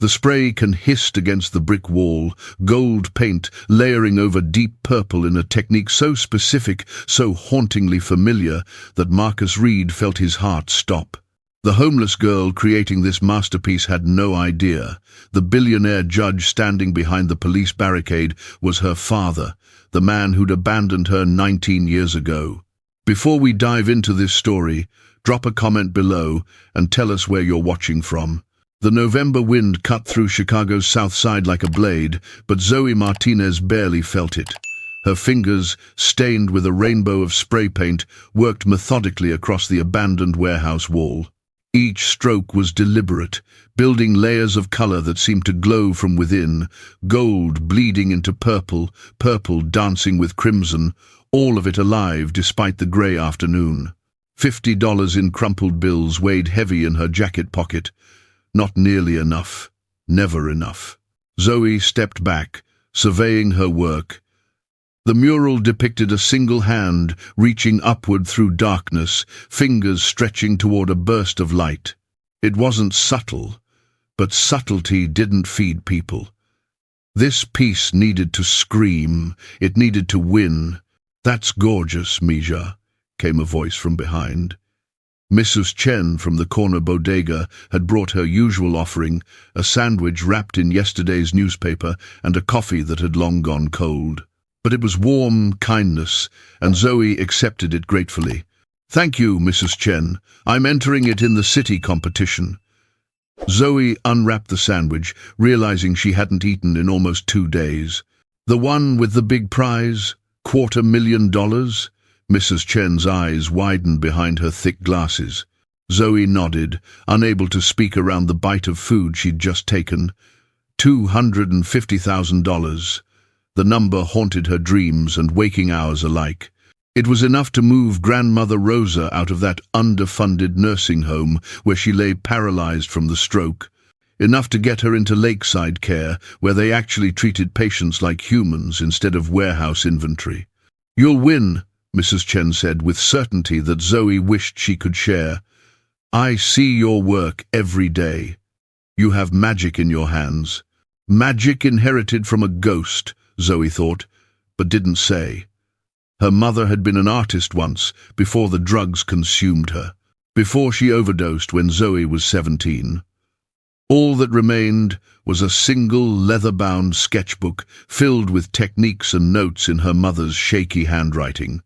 The spray can hissed against the brick wall, gold paint layering over deep purple in a technique so specific, so hauntingly familiar, that Marcus Reed felt his heart stop. The homeless girl creating this masterpiece had no idea. The billionaire judge standing behind the police barricade was her father, the man who'd abandoned her 19 years ago. Before we dive into this story, drop a comment below and tell us where you're watching from. The November wind cut through Chicago's south side like a blade, but Zoe Martinez barely felt it. Her fingers, stained with a rainbow of spray paint, worked methodically across the abandoned warehouse wall. Each stroke was deliberate, building layers of color that seemed to glow from within, gold bleeding into purple, purple dancing with crimson, all of it alive despite the gray afternoon. $50 in crumpled bills weighed heavy in her jacket pocket. Not nearly enough. Never enough. Zoe stepped back, surveying her work. The mural depicted a single hand reaching upward through darkness, fingers stretching toward a burst of light. It wasn't subtle, but subtlety didn't feed people. This piece needed to scream. It needed to win. "That's gorgeous, Mija," came a voice from behind. Mrs. Chen from the corner bodega had brought her usual offering, a sandwich wrapped in yesterday's newspaper and a coffee that had long gone cold. But it was warm kindness, and Zoe accepted it gratefully. "Thank you, Mrs. Chen. I'm entering it in the city competition." Zoe unwrapped the sandwich, realizing she hadn't eaten in almost 2 days. "The one with the big prize? $250,000? Mrs. Chen's eyes widened behind her thick glasses. Zoe nodded, unable to speak around the bite of food she'd just taken. $250,000. The number haunted her dreams and waking hours alike. It was enough to move grandmother Rosa out of that underfunded nursing home where she lay paralyzed from the stroke. Enough to get her into lakeside care, where they actually treated patients like humans instead of warehouse inventory. "You'll win," Mrs. Chen said with certainty that Zoe wished she could share. "I see your work every day. You have magic in your hands." Magic inherited from a ghost, Zoe thought, but didn't say. Her mother had been an artist once, before the drugs consumed her, before she overdosed when Zoe was 17. All that remained was a single leather-bound sketchbook filled with techniques and notes in her mother's shaky handwriting.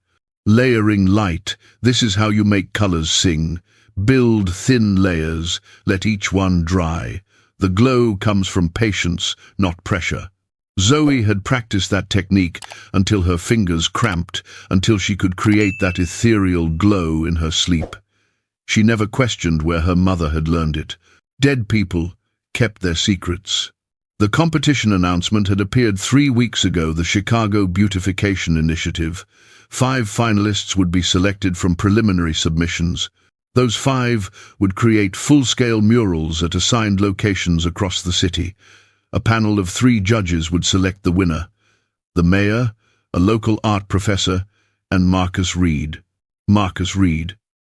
Layering light, this is how you make colors sing. Build thin layers, let each one dry. The glow comes from patience, not pressure. Zoe had practiced that technique until her fingers cramped, until she could create that ethereal glow in her sleep. She never questioned where her mother had learned it. Dead people kept their secrets. The competition announcement had appeared 3 weeks ago, the Chicago Beautification Initiative. 5 finalists would be selected from preliminary submissions. Those 5 would create full-scale murals at assigned locations across the city. A panel of 3 judges would select the winner: the mayor, a local art professor, and Marcus Reed. Marcus Reed.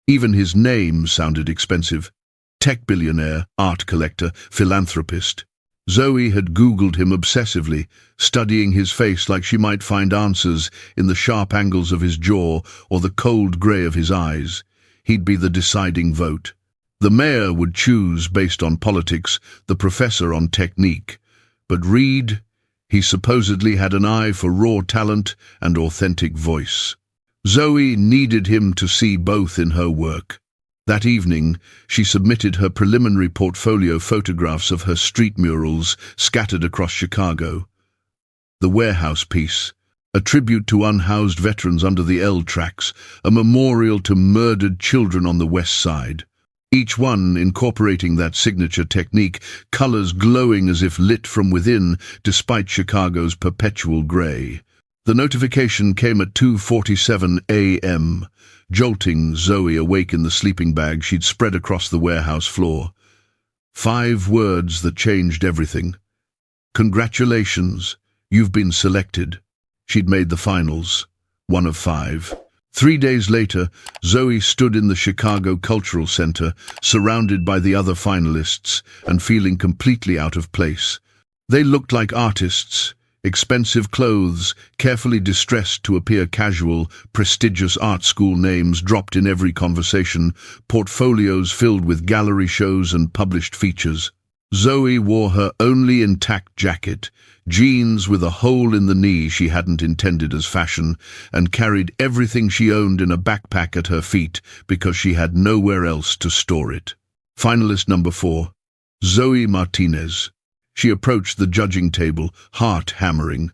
Even his name sounded expensive. Tech billionaire, art collector, philanthropist. Zoe had Googled him obsessively, studying his face like she might find answers in the sharp angles of his jaw or the cold grey of his eyes. He'd be the deciding vote. The mayor would choose based on politics, the professor on technique. But Reed, he supposedly had an eye for raw talent and authentic voice. Zoe needed him to see both in her work. That evening, she submitted her preliminary portfolio photographs of her street murals scattered across Chicago. The warehouse piece, a tribute to unhoused veterans under the L tracks, a memorial to murdered children on the West Side. Each one incorporating that signature technique, colors glowing as if lit from within, despite Chicago's perpetual gray. The notification came at 2:47 a.m., jolting Zoe awake in the sleeping bag she'd spread across the warehouse floor. 5 words that changed everything. "Congratulations, you've been selected." She'd made the finals, 1 of 5. 3 days later, Zoe stood in the Chicago Cultural Center, surrounded by the other finalists, and feeling completely out of place. They looked like artists, expensive clothes, carefully distressed to appear casual, prestigious art school names dropped in every conversation, portfolios filled with gallery shows and published features. Zoe wore her only intact jacket, jeans with a hole in the knee she hadn't intended as fashion, and carried everything she owned in a backpack at her feet because she had nowhere else to store it. Finalist number 4, Zoe Martinez. She approached the judging table, heart hammering.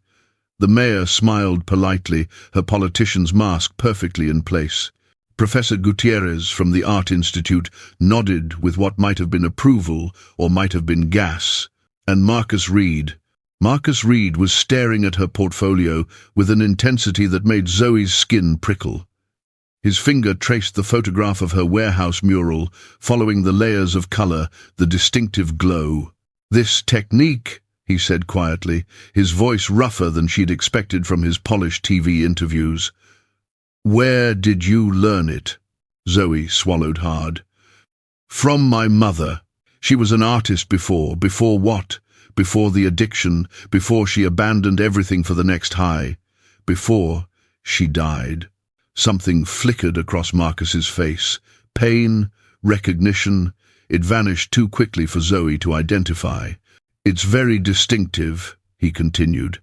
The mayor smiled politely, her politician's mask perfectly in place. Professor Gutierrez from the Art Institute nodded with what might have been approval or might have been gas. And Marcus Reed was staring at her portfolio with an intensity that made Zoe's skin prickle. His finger traced the photograph of her warehouse mural, following the layers of color, the distinctive glow. "This technique," he said quietly, his voice rougher than she'd expected from his polished TV interviews. "Where did you learn it?" Zoe swallowed hard. "From my mother. She was an artist before. Before what? Before the addiction, before she abandoned everything for the next high. Before she died." Something flickered across Marcus's face. Pain, recognition. It vanished too quickly for Zoe to identify. "It's very distinctive," he continued.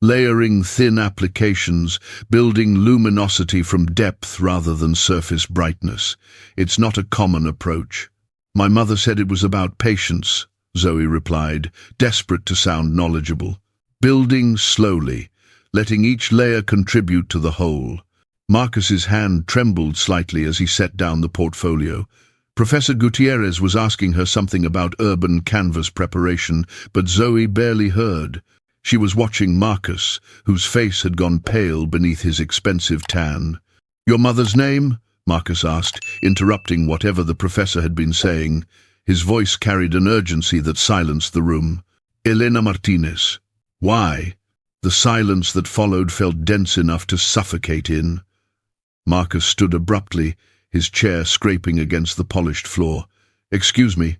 "Layering thin applications, building luminosity from depth rather than surface brightness. It's not a common approach." "My mother said it was about patience," Zoe replied, desperate to sound knowledgeable. "Building slowly, letting each layer contribute to the whole." Marcus's hand trembled slightly as he set down the portfolio. Professor Gutierrez was asking her something about urban canvas preparation, but Zoe barely heard. She was watching Marcus, whose face had gone pale beneath his expensive tan. "Your mother's name?" Marcus asked, interrupting whatever the professor had been saying. His voice carried an urgency that silenced the room. "Elena Martinez." "Why?" The silence that followed felt dense enough to suffocate in. Marcus stood abruptly, his chair scraping against the polished floor. "Excuse me.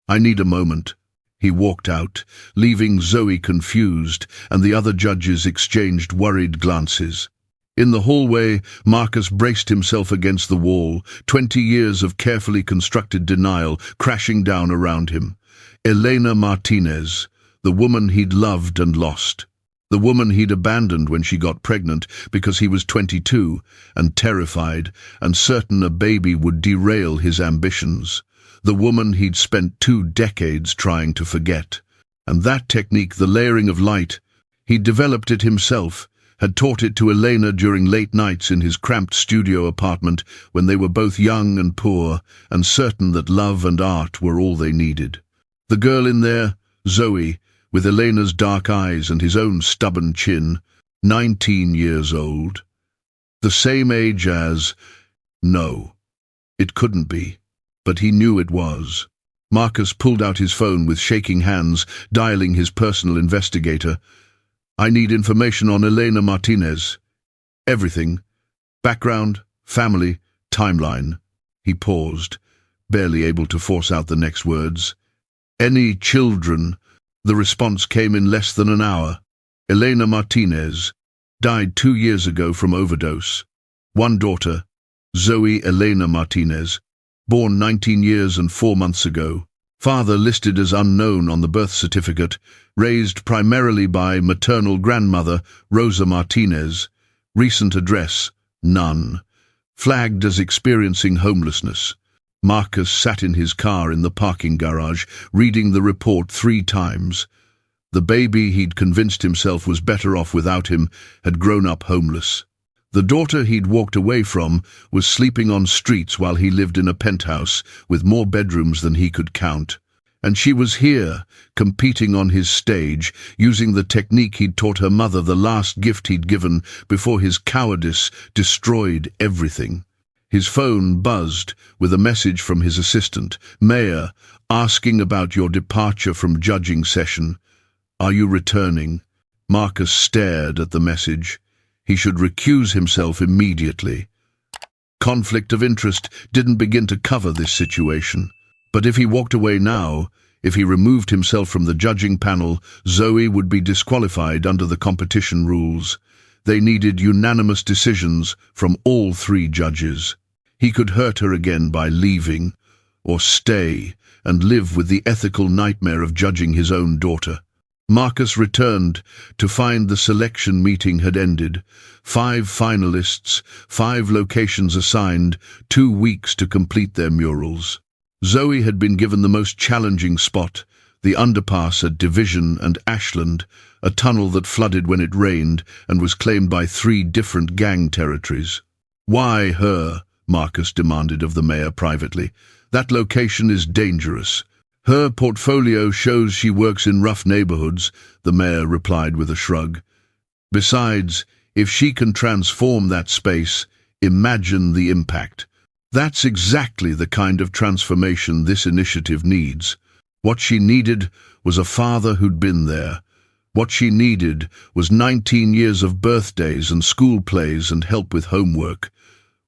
I need a moment." He walked out, leaving Zoe confused, and the other judges exchanged worried glances. In the hallway, Marcus braced himself against the wall, 20 years of carefully constructed denial crashing down around him. Elena Martinez, the woman he'd loved and lost. The woman he'd abandoned when she got pregnant because he was 22 and terrified and certain a baby would derail his ambitions. The woman he'd spent 2 decades trying to forget. And that technique, the layering of light, he'd developed it himself, had taught it to Elena during late nights in his cramped studio apartment when they were both young and poor and certain that love and art were all they needed. The girl in there, Zoe, with Elena's dark eyes and his own stubborn chin, 19 years old. The same age as... No, it couldn't be. But he knew it was. Marcus pulled out his phone with shaking hands, dialing his personal investigator. "I need information on Elena Martinez. Everything. Background, family, timeline." He paused, barely able to force out the next words. "Any children?" The response came in less than an hour. "Elena Martinez. Died 2 years ago from overdose. 1 daughter, Zoe Elena Martinez. Born 19 years and 4 months ago. Father listed as unknown on the birth certificate. Raised primarily by maternal grandmother, Rosa Martinez. Recent address, none. Flagged as experiencing homelessness." Marcus sat in his car in the parking garage, reading the report 3 times. The baby he'd convinced himself was better off without him had grown up homeless. The daughter he'd walked away from was sleeping on streets while he lived in a penthouse with more bedrooms than he could count. And she was here, competing on his stage, using the technique he'd taught her mother, the last gift he'd given before his cowardice destroyed everything. His phone buzzed with a message from his assistant, Mayor, asking about your departure from judging session. "Are you returning?" Marcus stared at the message. He should recuse himself immediately. Conflict of interest didn't begin to cover this situation. But if he walked away now, if he removed himself from the judging panel, Zoe would be disqualified under the competition rules. They needed unanimous decisions from all three judges. He could hurt her again by leaving, or stay and live with the ethical nightmare of judging his own daughter. Marcus returned to find the selection meeting had ended. 5 finalists, 5 locations assigned, 2 weeks to complete their murals. Zoe had been given the most challenging spot, the underpass at Division and Ashland, a tunnel that flooded when it rained and was claimed by 3 different gang territories. "Why her?" Marcus demanded of the mayor privately. "That location is dangerous." "Her portfolio shows she works in rough neighborhoods," the mayor replied with a shrug. "Besides, if she can transform that space, imagine the impact." That's exactly the kind of transformation this initiative needs. What she needed was a father who'd been there. What she needed was 19 years of birthdays and school plays and help with homework.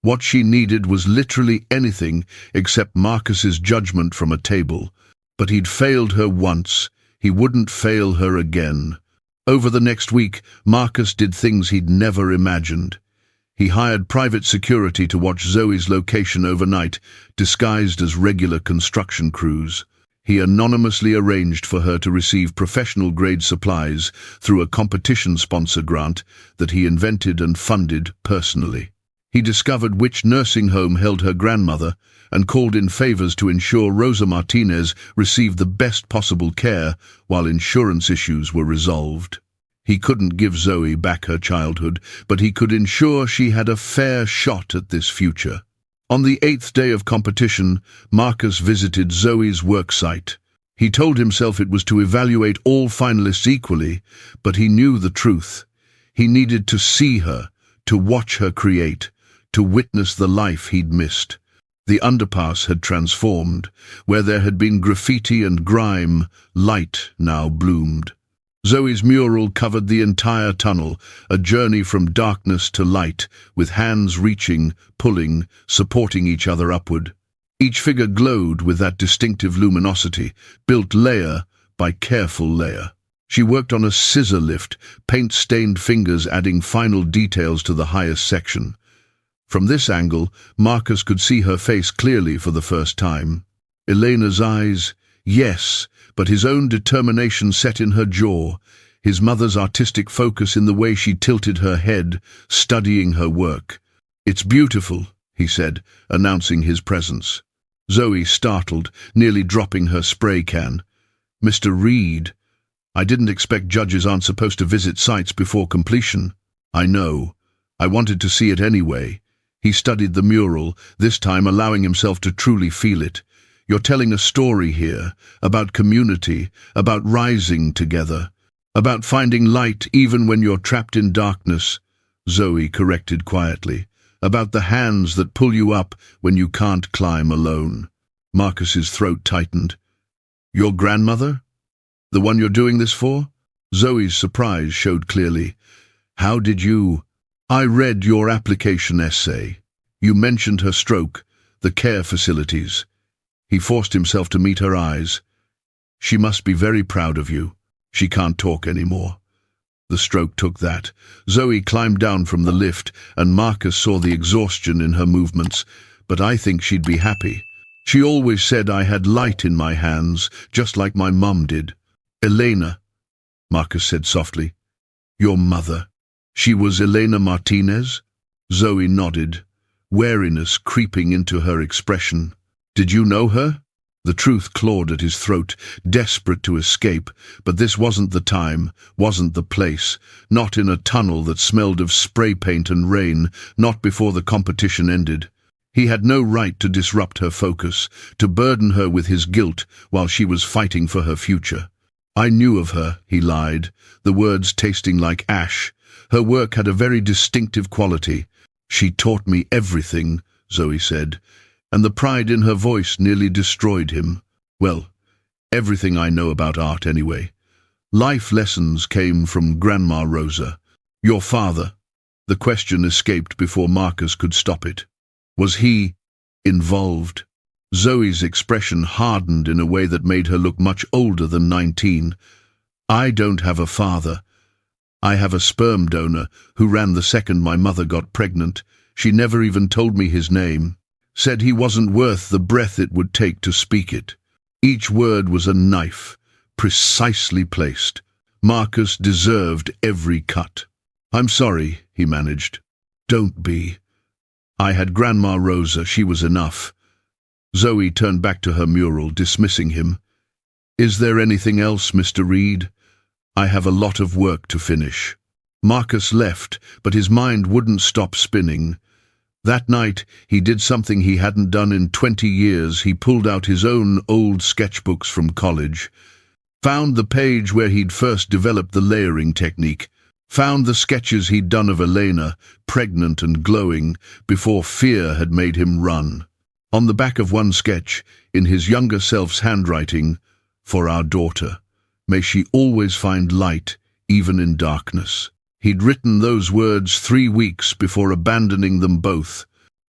What she needed was literally anything except Marcus's judgment from a table. But he'd failed her once, he wouldn't fail her again. Over the next week, Marcus did things he'd never imagined. He hired private security to watch Zoe's location overnight, disguised as regular construction crews. He anonymously arranged for her to receive professional-grade supplies through a competition sponsor grant that he invented and funded personally. He discovered which nursing home held her grandmother and called in favors to ensure Rosa Martinez received the best possible care while insurance issues were resolved. He couldn't give Zoe back her childhood, but he could ensure she had a fair shot at this future. On the 8th day of competition, Marcus visited Zoe's work site. He told himself it was to evaluate all finalists equally, but he knew the truth. He needed to see her, to watch her create, to witness the life he'd missed. The underpass had transformed. Where there had been graffiti and grime, light now bloomed. Zoe's mural covered the entire tunnel, a journey from darkness to light, with hands reaching, pulling, supporting each other upward. Each figure glowed with that distinctive luminosity, built layer by careful layer. She worked on a scissor lift, paint-stained fingers adding final details to the highest section. From this angle, Marcus could see her face clearly for the first time. Elena's eyes, yes, but his own determination set in her jaw, his mother's artistic focus in the way she tilted her head, studying her work. "It's beautiful," he said, announcing his presence. Zoe startled, nearly dropping her spray can. "Mr. Reed, I didn't expect judges aren't supposed to visit sites before completion." "I know. I wanted to see it anyway." He studied the mural, this time allowing himself to truly feel it. "You're telling a story here, about community, about rising together, about finding light even when you're trapped in darkness," Zoe corrected quietly, "about the hands that pull you up when you can't climb alone." Marcus's throat tightened. "Your grandmother? The one you're doing this for?" Zoe's surprise showed clearly. "How did you—" "I read your application essay. You mentioned her stroke, the care facilities." He forced himself to meet her eyes. "She must be very proud of you. She can't talk anymore." The stroke took that. Zoe climbed down from the lift, and Marcus saw the exhaustion in her movements. "But I think she'd be happy. She always said I had light in my hands, just like my mum did." "Elena," Marcus said softly. "Your mother. She was Elena Martinez?" Zoe nodded, wariness creeping into her expression. "Did you know her?" The truth clawed at his throat, desperate to escape, but this wasn't the time, wasn't the place, not in a tunnel that smelled of spray paint and rain, not before the competition ended. He had no right to disrupt her focus, to burden her with his guilt while she was fighting for her future. "I knew of her," he lied, the words tasting like ash. "Her work had a very distinctive quality." "She taught me everything," Zoe said, and the pride in her voice nearly destroyed him. "Well, everything I know about art anyway. Life lessons came from Grandma Rosa. Your father." The question escaped before Marcus could stop it. Was he involved? Zoe's expression hardened in a way that made her look much older than 19. I don't have a father. I have a sperm donor who ran the second my mother got pregnant. She never even told me his name. Said he wasn't worth the breath it would take to speak it. Each word was a knife, precisely placed. Marcus deserved every cut. I'm sorry, he managed. Don't be. I had Grandma Rosa, she was enough. Zoe turned back to her mural, dismissing him. Is there anything else, Mr. Reed? I have a lot of work to finish. Marcus left, but his mind wouldn't stop spinning. That night, he did something he hadn't done in 20 years. He pulled out his own old sketchbooks from college, found the page where he'd first developed the layering technique, found the sketches he'd done of Elena, pregnant and glowing, before fear had made him run. On the back of one sketch, in his younger self's handwriting, for our daughter, may she always find light, even in darkness. He'd written those words 3 weeks before abandoning them both.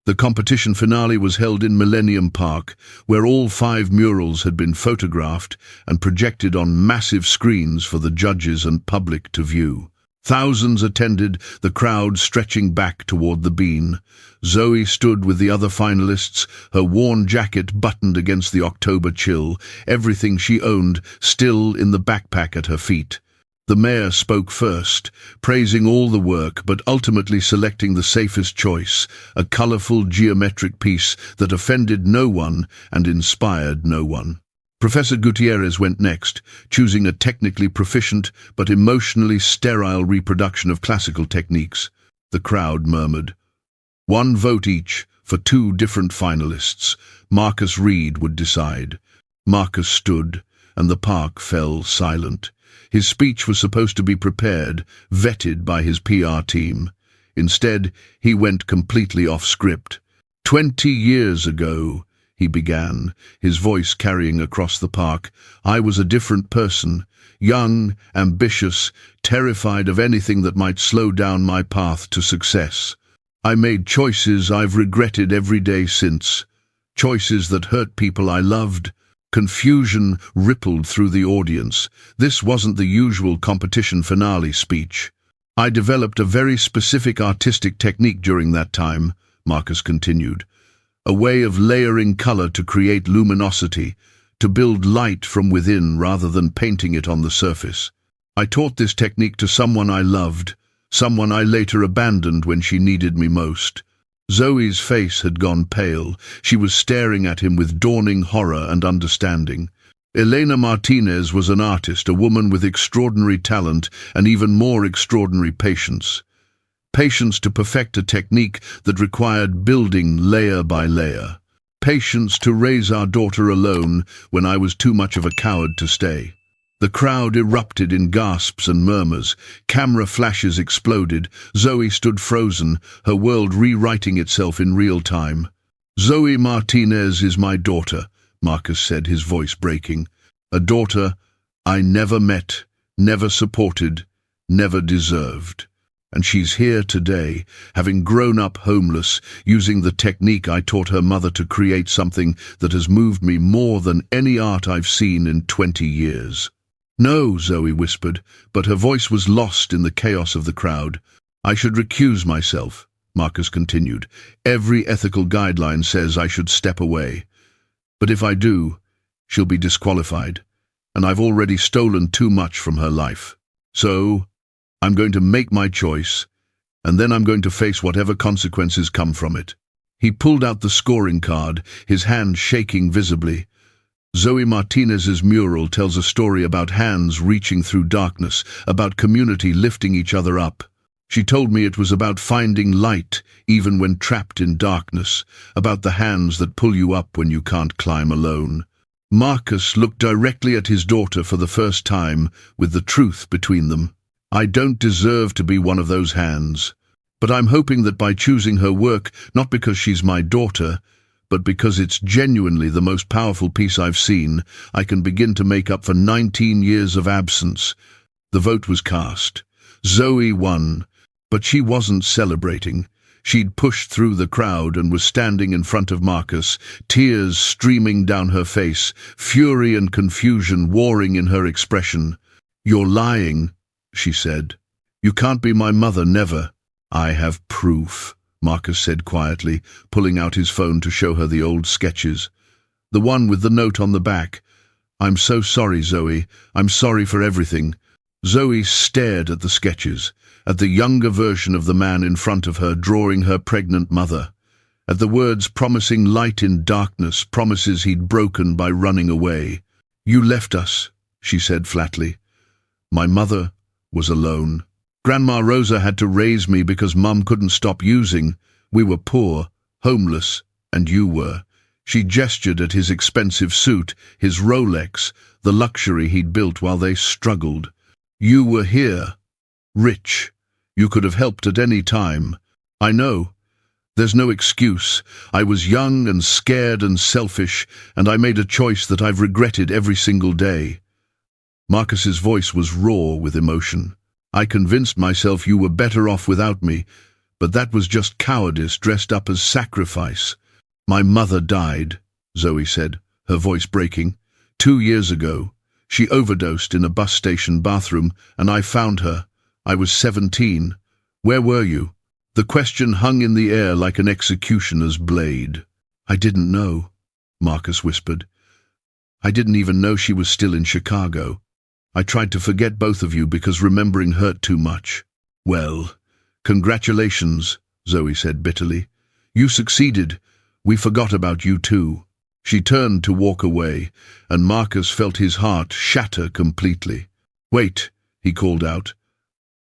The competition finale was held in Millennium Park, where all 5 murals had been photographed and projected on massive screens for the judges and public to view. Thousands attended, the crowd stretching back toward the bean. Zoe stood with the other finalists, her worn jacket buttoned against the October chill, everything she owned still in the backpack at her feet. The mayor spoke first, praising all the work but ultimately selecting the safest choice, a colorful geometric piece that offended no one and inspired no one. Professor Gutierrez went next, choosing a technically proficient but emotionally sterile reproduction of classical techniques. The crowd murmured. 1 vote each for 2 different finalists. Marcus Reed would decide. Marcus stood, and the park fell silent. His speech was supposed to be prepared, vetted by his PR team. Instead, he went completely off script. 20 years ago, he began, his voice carrying across the park, I was a different person, young, ambitious, terrified of anything that might slow down my path to success. I made choices I've regretted every day since, choices that hurt people I loved. Confusion rippled through the audience. This wasn't the usual competition finale speech. I developed a very specific artistic technique during that time, Marcus continued. A way of layering color to create luminosity, to build light from within rather than painting it on the surface. I taught this technique to someone I loved, someone I later abandoned when she needed me most. Zoe's face had gone pale. She was staring at him with dawning horror and understanding. Elena Martinez was an artist, a woman with extraordinary talent and even more extraordinary patience. Patience to perfect a technique that required building layer by layer. Patience to raise our daughter alone when I was too much of a coward to stay. The crowd erupted in gasps and murmurs. Camera flashes exploded. Zoe stood frozen, her world rewriting itself in real time. Zoe Martinez is my daughter, Marcus said, his voice breaking. A daughter I never met, never supported, never deserved. And she's here today, having grown up homeless, using the technique I taught her mother to create something that has moved me more than any art I've seen in 20 years. No, Zoe whispered, but her voice was lost in the chaos of the crowd. I should recuse myself, Marcus continued. Every ethical guideline says I should step away. But if I do, she'll be disqualified, and I've already stolen too much from her life. So, I'm going to make my choice, and then I'm going to face whatever consequences come from it. He pulled out the scoring card, his hand shaking visibly. Zoe Martinez's mural tells a story about hands reaching through darkness, about community lifting each other up. She told me it was about finding light, even when trapped in darkness, about the hands that pull you up when you can't climb alone. Marcus looked directly at his daughter for the first time, with the truth between them. I don't deserve to be one of those hands, but I'm hoping that by choosing her work, not because she's my daughter, but because it's genuinely the most powerful piece I've seen, I can begin to make up for 19 years of absence. The vote was cast. Zoe won, But she wasn't celebrating. She'd pushed through the crowd and was standing in front of Marcus, tears streaming down her face, fury and confusion warring in her expression. "You're lying," she said. "You can't be my mother, never." "I have proof," Marcus said quietly, pulling out his phone to show her the old sketches. The one with the note on the back. "I'm so sorry, Zoe. I'm sorry for everything." Zoe stared at the sketches, at the younger version of the man in front of her drawing her pregnant mother, at the words promising light in darkness, promises he'd broken by running away. "You left us," she said flatly. "My mother was alone. Grandma Rosa had to raise me because Mum couldn't stop using. We were poor, homeless, and you were." She gestured at his expensive suit, his Rolex, the luxury he'd built while they struggled. "You were here, rich. You could have helped at any time. I know. There's no excuse. I was young and scared and selfish, and I made a choice that I've regretted every single day." Marcus's voice was raw with emotion. "I convinced myself you were better off without me, but that was just cowardice dressed up as sacrifice." "My mother died," Zoe said, her voice breaking. 2 years ago. She overdosed in a bus station bathroom, and I found her. I was 17. Where were you?" The question hung in the air like an executioner's blade. "I didn't know," Marcus whispered. "I didn't even know she was still in Chicago. I tried to forget both of you because remembering hurt too much." "Well, congratulations," Zoe said bitterly. "You succeeded. We forgot about you too." She turned to walk away, and Marcus felt his heart shatter completely. "Wait," he called out.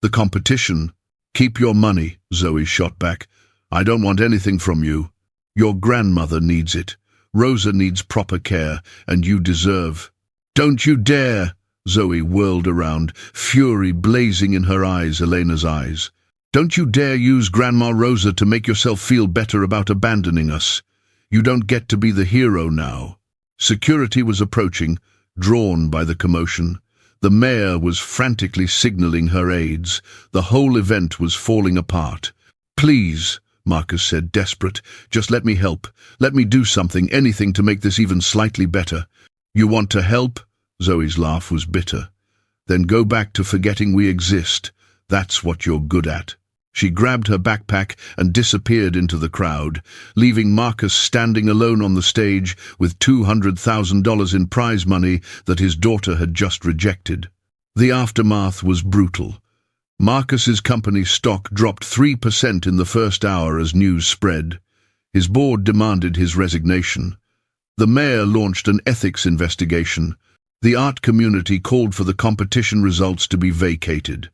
"The competition." "Keep your money," Zoe shot back. "I don't want anything from you. Your grandmother needs it. Rosa needs proper care, and you deserve." "Don't you dare!" Zoe whirled around, fury blazing in her eyes, Elena's eyes. "Don't you dare use Grandma Rosa to make yourself feel better about abandoning us. You don't get to be the hero now." Security was approaching, drawn by the commotion. The mayor was frantically signaling her aides. The whole event was falling apart. "Please," Marcus said, desperate, "just let me help. Let me do something, anything to make this even slightly better." "You want to help?" Zoe's laugh was bitter. "Then go back to forgetting we exist. That's what you're good at." She grabbed her backpack and disappeared into the crowd, leaving Marcus standing alone on the stage with $200,000 in prize money that his daughter had just rejected. The aftermath was brutal. Marcus's company's stock dropped 3% in the first hour as news spread. His board demanded his resignation. The mayor launched an ethics investigation. The art community called for the competition results to be vacated.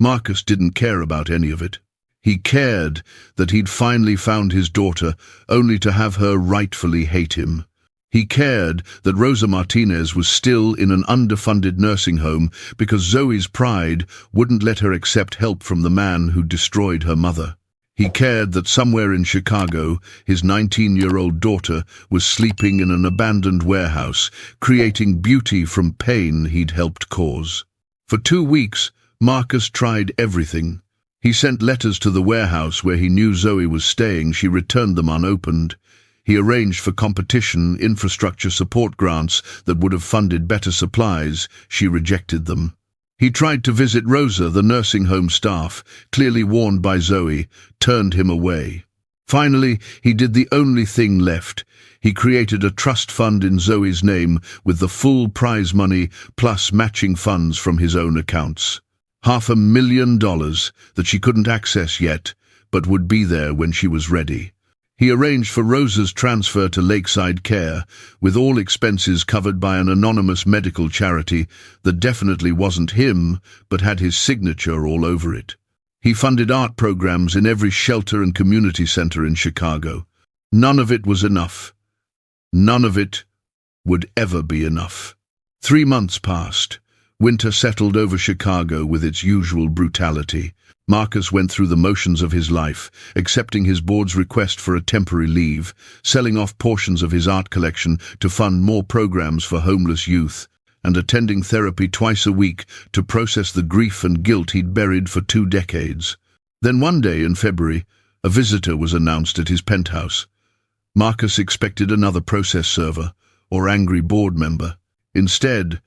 Marcus didn't care about any of it. He cared that he'd finally found his daughter, only to have her rightfully hate him. He cared that Rosa Martinez was still in an underfunded nursing home because Zoe's pride wouldn't let her accept help from the man who destroyed her mother. He cared that somewhere in Chicago, his 19-year-old daughter was sleeping in an abandoned warehouse, creating beauty from pain he'd helped cause. For 2 weeks, Marcus tried everything. He sent letters to the warehouse where he knew Zoe was staying. She returned them unopened. He arranged for competition infrastructure support grants that would have funded better supplies. She rejected them. He tried to visit Rosa, the nursing home staff, clearly warned by Zoe, turned him away. Finally, he did the only thing left. He created a trust fund in Zoe's name with the full prize money plus matching funds from his own accounts. $500,000 that she couldn't access yet, but would be there when she was ready. He arranged for Rosa's transfer to Lakeside Care, with all expenses covered by an anonymous medical charity that definitely wasn't him, but had his signature all over it. He funded art programs in every shelter and community center in Chicago. None of it was enough. None of it would ever be enough. 3 months passed. Winter settled over Chicago with its usual brutality. Marcus went through the motions of his life, accepting his board's request for a temporary leave, selling off portions of his art collection to fund more programs for homeless youth, and attending therapy twice a week to process the grief and guilt he'd buried for 2 decades. Then one day in February, a visitor was announced at his penthouse. Marcus expected another process server or angry board member. Instead,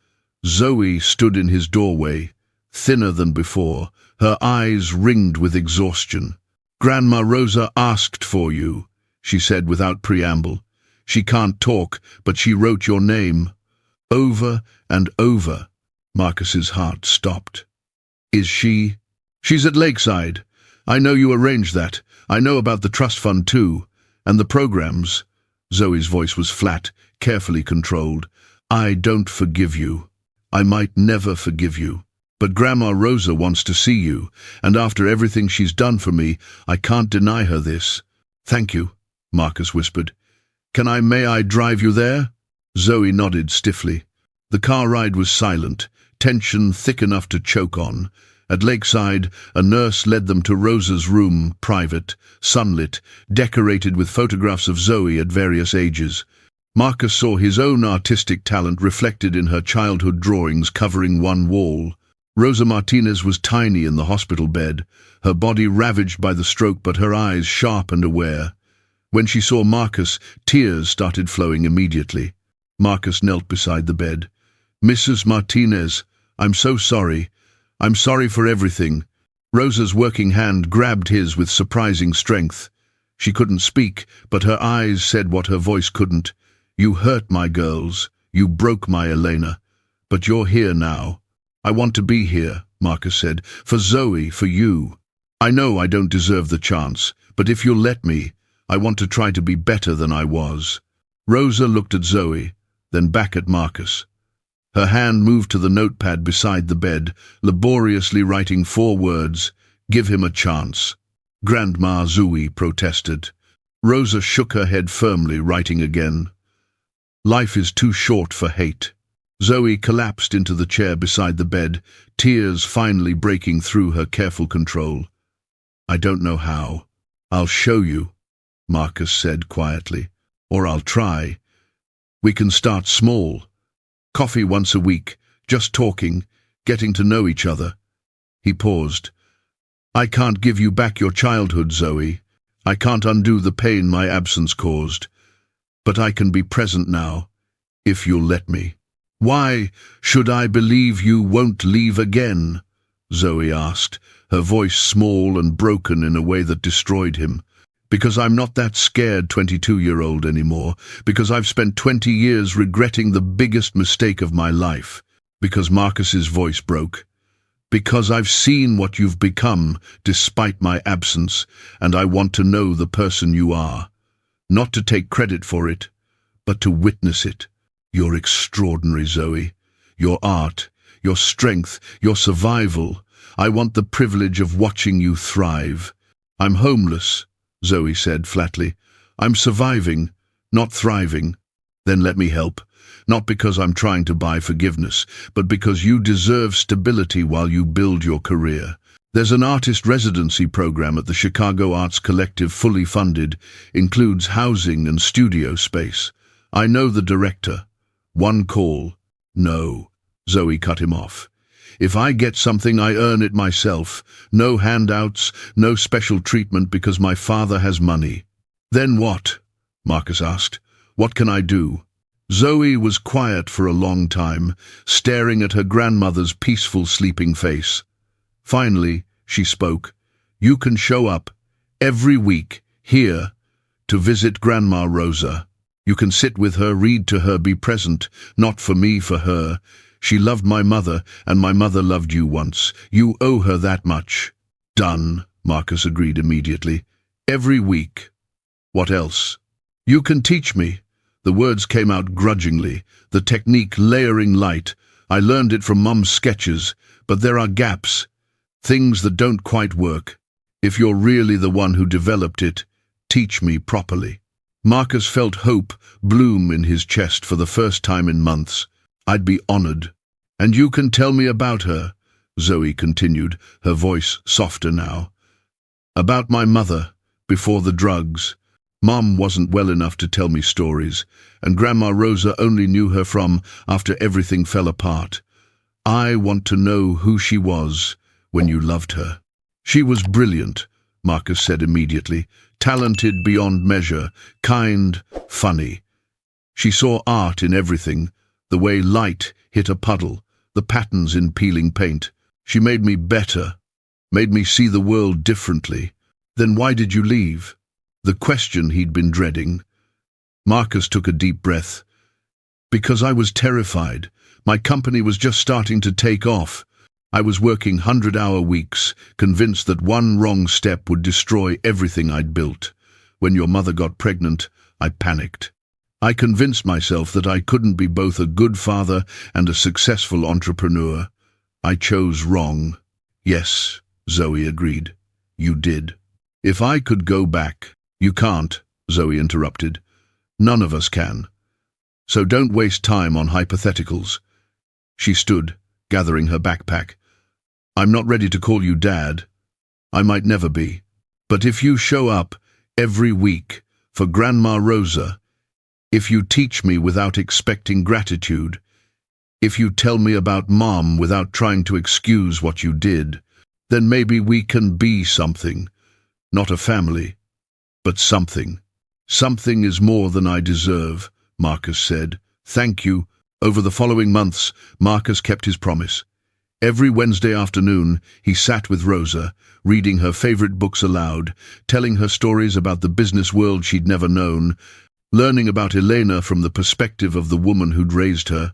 Zoe stood in his doorway, thinner than before, her eyes ringed with exhaustion. "Grandma Rosa asked for you," she said without preamble. "She can't talk, but she wrote your name." Over and over, Marcus's heart stopped. "Is she?" "She's at Lakeside. I know you arranged that. I know about the trust fund too. And the programs." Zoe's voice was flat, carefully controlled. "I don't forgive you. I might never forgive you. But Grandma Rosa wants to see you, and after everything she's done for me, I can't deny her this." "Thank you," Marcus whispered. May I drive you there?" Zoe nodded stiffly. The car ride was silent, tension thick enough to choke on. At Lakeside, a nurse led them to Rosa's room, private, sunlit, decorated with photographs of Zoe at various ages. Marcus saw his own artistic talent reflected in her childhood drawings covering one wall. Rosa Martinez was tiny in the hospital bed, her body ravaged by the stroke but her eyes sharp and aware. When she saw Marcus, tears started flowing immediately. Marcus knelt beside the bed. "Mrs. Martinez, I'm so sorry. I'm sorry for everything." Rosa's working hand grabbed his with surprising strength. She couldn't speak, but her eyes said what her voice couldn't. "You hurt my girls. You broke my Elena. But you're here now." "I want to be here," Marcus said. "For Zoe, for you. I know I don't deserve the chance, but if you'll let me, I want to try to be better than I was." Rosa looked at Zoe, then back at Marcus. Her hand moved to the notepad beside the bed, laboriously writing 4 words, "Give him a chance." Grandma Zoe protested. Rosa shook her head firmly, writing again. "Life is too short for hate." Zoe collapsed into the chair beside the bed, tears finally breaking through her careful control. "I don't know how. I'll show you," Marcus said quietly. "Or I'll try. We can start small. Coffee once a week, just talking, getting to know each other." He paused. "I can't give you back your childhood, Zoe. I can't undo the pain my absence caused. But I can be present now, if you'll let me." "Why should I believe you won't leave again?" Zoe asked, her voice small and broken in a way that destroyed him. "Because I'm not that scared 22-year-old anymore. Because I've spent 20 years regretting the biggest mistake of my life." Because Marcus's voice broke. "Because I've seen what you've become despite my absence, and I want to know the person you are. Not to take credit for it, but to witness it. You're extraordinary, Zoe. Your art, your strength, your survival. I want the privilege of watching you thrive." "I'm homeless," Zoe said flatly. "I'm surviving, not thriving." "Then let me help. Not because I'm trying to buy forgiveness, but because you deserve stability while you build your career. There's an artist residency program at the Chicago Arts Collective, fully funded, includes housing and studio space. I know the director. One call." "No," Zoe cut him off. "If I get something, I earn it myself. No handouts, no special treatment because my father has money." "Then what?" Marcus asked. "What can I do?" Zoe was quiet for a long time, staring at her grandmother's peaceful sleeping face. Finally, she spoke. "You can show up every week here to visit Grandma Rosa. You can sit with her, read to her, be present, not for me, for her. She loved my mother, and my mother loved you once. You owe her that much." "Done," Marcus agreed immediately. "Every week." "What else?" "You can teach me." The words came out grudgingly, the technique layering light. "I learned it from Mum's sketches, but there are gaps, things that don't quite work. If you're really the one who developed it, teach me properly." Marcus felt hope bloom in his chest for the first time in months. "I'd be honored." "And you can tell me about her," Zoe continued, her voice softer now. "About my mother, before the drugs. Mom wasn't well enough to tell me stories, and Grandma Rosa only knew her from after everything fell apart. I want to know who she was when you loved her." She was brilliant, Marcus said immediately. Talented beyond measure, kind, funny. She saw art in everything, the way light hit a puddle, the patterns in peeling paint. She made me better, made me see the world differently. Then why did you leave? The question he'd been dreading. Marcus took a deep breath. Because I was terrified. My company was just starting to take off. I was working 100-hour weeks, convinced that one wrong step would destroy everything I'd built. When your mother got pregnant, I panicked. I convinced myself that I couldn't be both a good father and a successful entrepreneur. I chose wrong. Yes, Zoe agreed. You did. If I could go back— You can't, Zoe interrupted. None of us can. So don't waste time on hypotheticals. She stood, gathering her backpack. I'm not ready to call you Dad. I might never be. But if you show up every week for Grandma Rosa, if you teach me without expecting gratitude, if you tell me about Mom without trying to excuse what you did, then maybe we can be something. Not a family, but something. Something is more than I deserve, Marcus said. Thank you. Over the following months, Marcus kept his promise. Every Wednesday afternoon, he sat with Rosa, reading her favorite books aloud, telling her stories about the business world she'd never known, learning about Elena from the perspective of the woman who'd raised her.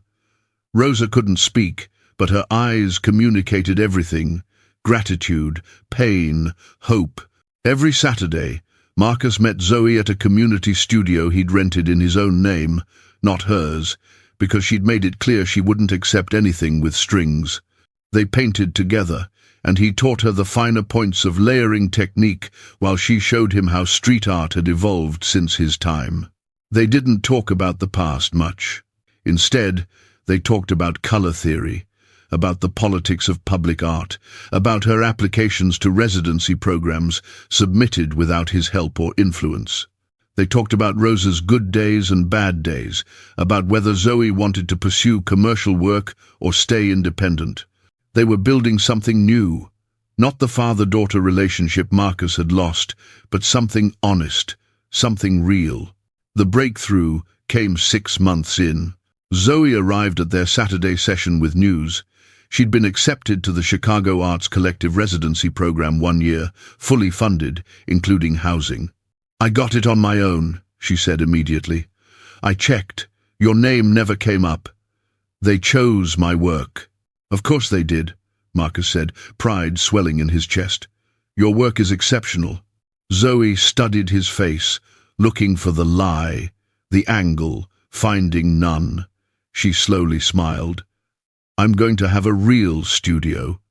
Rosa couldn't speak, but her eyes communicated everything: gratitude, pain, hope. Every Saturday, Marcus met Zoe at a community studio he'd rented in his own name, not hers, because she'd made it clear she wouldn't accept anything with strings. They painted together, and he taught her the finer points of layering technique while she showed him how street art had evolved since his time. They didn't talk about the past much. Instead, they talked about color theory, about the politics of public art, about her applications to residency programs submitted without his help or influence. They talked about Rosa's good days and bad days, about whether Zoe wanted to pursue commercial work or stay independent. They were building something new, not the father-daughter relationship Marcus had lost, but something honest, something real. The breakthrough came 6 months in. Zoe arrived at their Saturday session with news. She'd been accepted to the Chicago Arts Collective residency program 1 year, fully funded, including housing. I got it on my own, she said immediately. I checked. Your name never came up. They chose my work. Of course they did, Marcus said, pride swelling in his chest. Your work is exceptional. Zoe studied his face, looking for the lie, the angle, finding none. She slowly smiled. I'm going to have a real studio.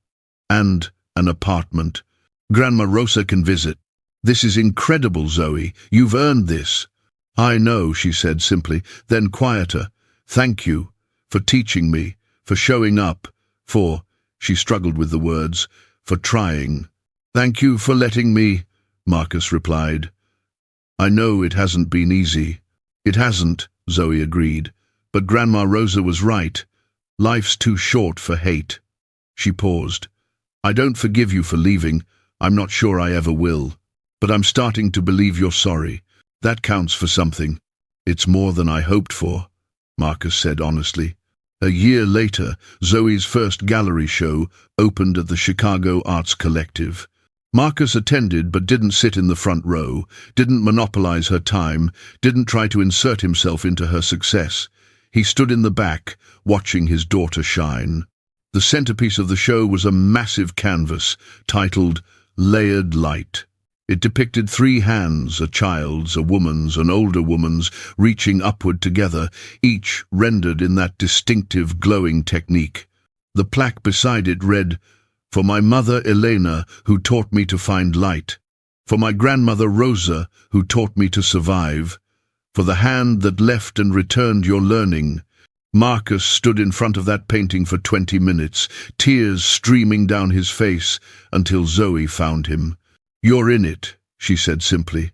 And an apartment. Grandma Rosa can visit. This is incredible, Zoe. You've earned this. I know, she said simply, then quieter. Thank you for teaching me, for showing up, she struggled with the words, for trying. Thank you for letting me, Marcus replied. I know it hasn't been easy. It hasn't, Zoe agreed. But Grandma Rosa was right. Life's too short for hate. She paused. I don't forgive you for leaving. I'm not sure I ever will. But I'm starting to believe you're sorry. That counts for something. It's more than I hoped for, Marcus said honestly. A year later, Zoe's first gallery show opened at the Chicago Arts Collective. Marcus attended but didn't sit in the front row, didn't monopolize her time, didn't try to insert himself into her success. He stood in the back, watching his daughter shine. The centerpiece of the show was a massive canvas titled Layered Light. It depicted 3 hands, a child's, a woman's, an older woman's, reaching upward together, each rendered in that distinctive glowing technique. The plaque beside it read, For my mother Elena, who taught me to find light. For my grandmother Rosa, who taught me to survive. For the hand that left and returned your learning. Marcus stood in front of that painting for 20 minutes, tears streaming down his face, until Zoe found him. You're in it, she said simply.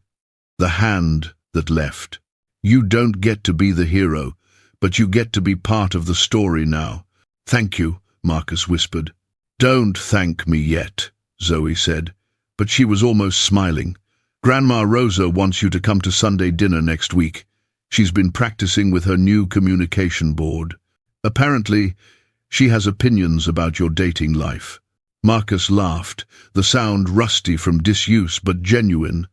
The hand that left. You don't get to be the hero, but you get to be part of the story now. Thank you, Marcus whispered. Don't thank me yet, Zoe said. but she was almost smiling. "Grandma Rosa wants you to come to Sunday dinner next week. She's been practicing with her new communication board. Apparently, she has opinions about your dating life." Marcus laughed, the sound rusty from disuse but genuine.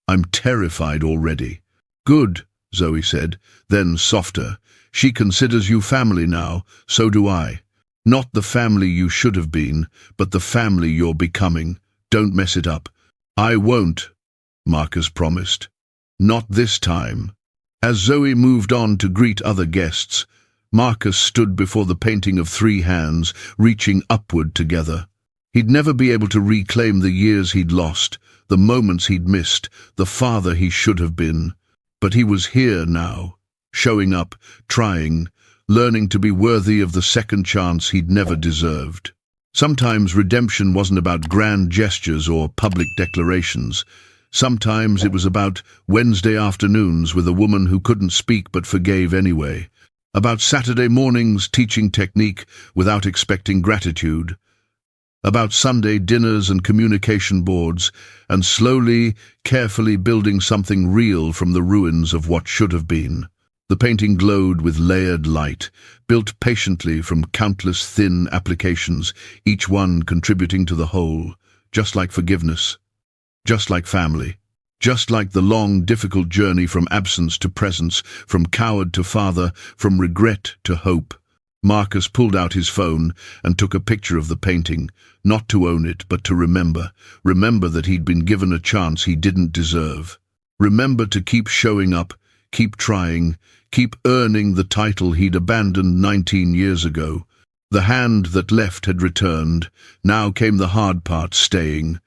"I'm terrified already." "Good," Zoe said, then softer. "She considers you family now, so do I. Not the family you should have been, but the family you're becoming. Don't mess it up." "I won't," Marcus promised. "Not this time." As Zoe moved on to greet other guests, Marcus stood before the painting of three hands, reaching upward together. He'd never be able to reclaim the years he'd lost, the moments he'd missed, the father he should have been. But he was here now, showing up, trying, learning to be worthy of the second chance he'd never deserved. Sometimes redemption wasn't about grand gestures or public declarations. Sometimes it was about Wednesday afternoons with a woman who couldn't speak but forgave anyway. About Saturday mornings teaching technique without expecting gratitude. About Sunday dinners and communication boards, and slowly, carefully building something real from the ruins of what should have been. The painting glowed with layered light, built patiently from countless thin applications, each one contributing to the whole, just like forgiveness, just like family, just like the long, difficult journey from absence to presence, from coward to father, from regret to hope. Marcus pulled out his phone and took a picture of the painting, not to own it, but to remember that he'd been given a chance he didn't deserve. Remember to keep showing up, keep trying, keep earning the title he'd abandoned 19 years ago. The hand that left had returned. Now came the hard part, staying.